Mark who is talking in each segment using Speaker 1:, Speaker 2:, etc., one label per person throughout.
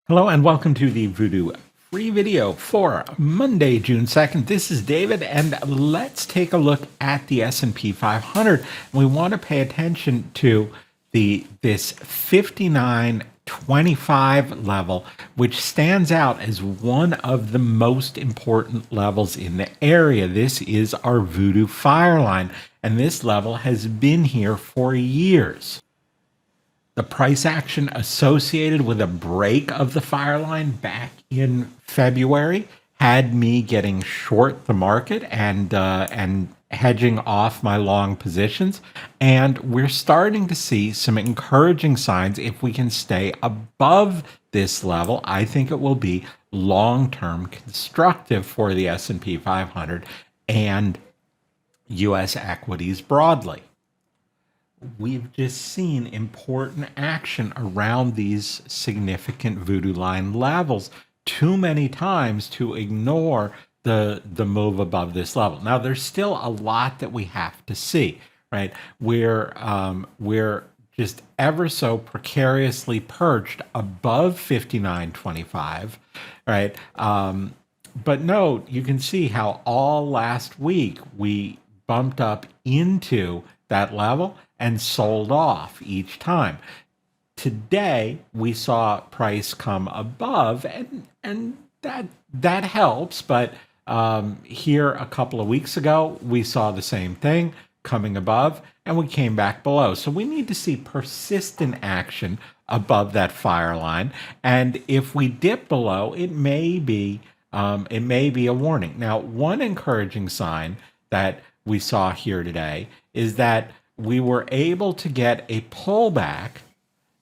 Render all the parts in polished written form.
Speaker 1: Hello and welcome to the Voodoo free video for Monday, June 2nd. This is David and let's take a look at the S&P 500. We want to pay attention to this 59.25 level, which stands out as one of the most important levels in the area. This is our Voodoo fire line, and this level has been here for years. The price action associated with a break of the fire line back in February had me getting short the market and hedging off my long positions. And we're starting to see some encouraging signs. If we can stay above this level, I think it will be long-term constructive for the S&P 500 and U.S. equities broadly. We've just seen important action around these significant voodoo line levels too many times to ignore the move above this level. Now, there's still a lot that we have to see, right? We're just ever so precariously perched above 59.25, right? But note, you can see how all last week we bumped up into that level and sold off each time. Today we saw price come above, and that helps. But here a couple of weeks ago we saw the same thing coming above, and we came back below. So we need to see persistent action above that fire line, and if we dip below, it may be a warning. Now, one encouraging sign that we saw here today is that we were able to get a pullback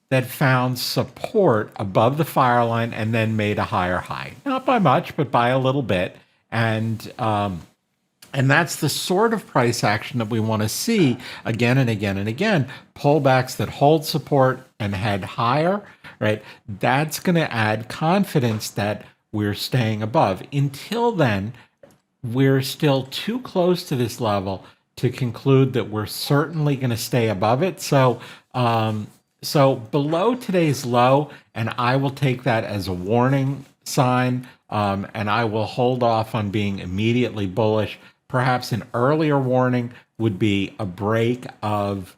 Speaker 1: that found support above the fire line and then made a higher high. Not by much, but by a little bit. And that's the sort of price action that we want to see again and again and again. Pullbacks that hold support and head higher, right? That's going to add confidence that we're staying above. Until then, we're still too close to this level to conclude that we're certainly going to stay above it. So below today's low, and I will take that as a warning sign, and I will hold off on being immediately bullish. Perhaps an earlier warning would be a break of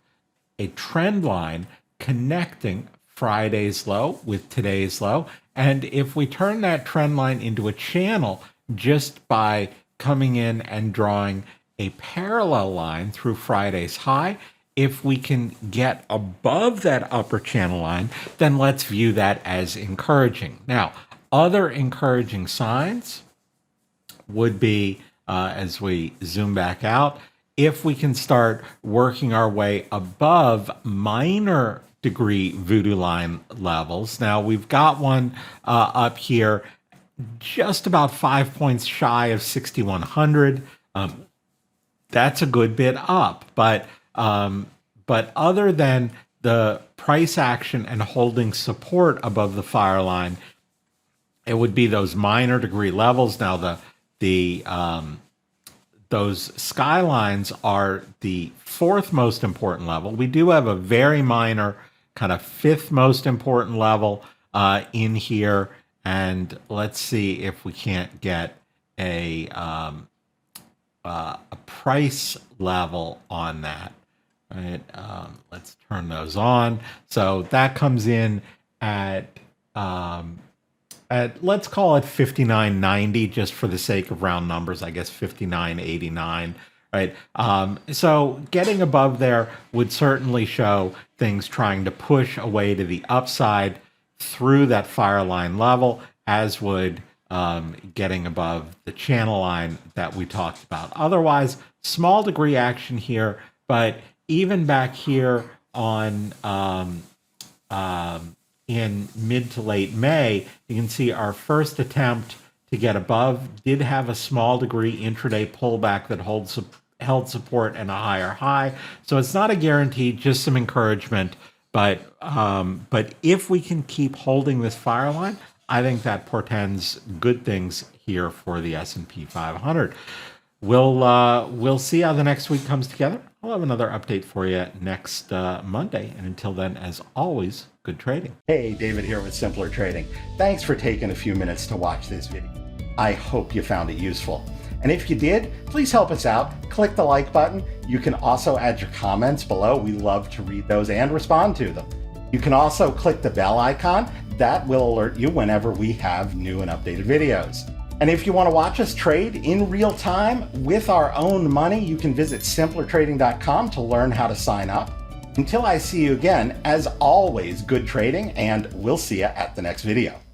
Speaker 1: a trend line connecting Friday's low with today's low. And if we turn that trend line into a channel just by coming in and drawing a parallel line through Friday's high, if we can get above that upper channel line, then let's view that as encouraging. Now, other encouraging signs would be, as we zoom back out, if we can start working our way above minor degree voodoo line levels. Now, we've got one up here just about 5 points shy of 6,100. That's a good bit up, but other than the price action and holding support above the fire line, it would be those minor degree levels. Now, those skylines are the fourth most important level. We do have a very minor kind of fifth most important level in here, and let's see if we can't get a price level on that. Right? Let's turn those on. So that comes in at let's call it 59.90 just for the sake of round numbers. I guess 59.89. Right. So getting above there would certainly show things trying to push away to the upside through that fire line level, as would getting above the channel line that we talked about. Otherwise, small degree action here, but even back here on in mid to late May, you can see our first attempt to get above did have a small degree intraday pullback that held support and a higher high. So it's not a guarantee, just some encouragement. But if we can keep holding this fire line, I think that portends good things here for the S&P 500. We'll see how the next week comes together. I'll have another update for you next Monday. And until then, as always, good trading.
Speaker 2: Hey, David here with Simpler Trading. Thanks for taking a few minutes to watch this video. I hope you found it useful. And if you did, please help us out. Click the like button. You can also add your comments below. We love to read those and respond to them. You can also click the bell icon. That will alert you whenever we have new and updated videos. And if you want to watch us trade in real time with our own money, you can visit simplertrading.com to learn how to sign up. Until I see you again, as always, good trading, and we'll see you at the next video.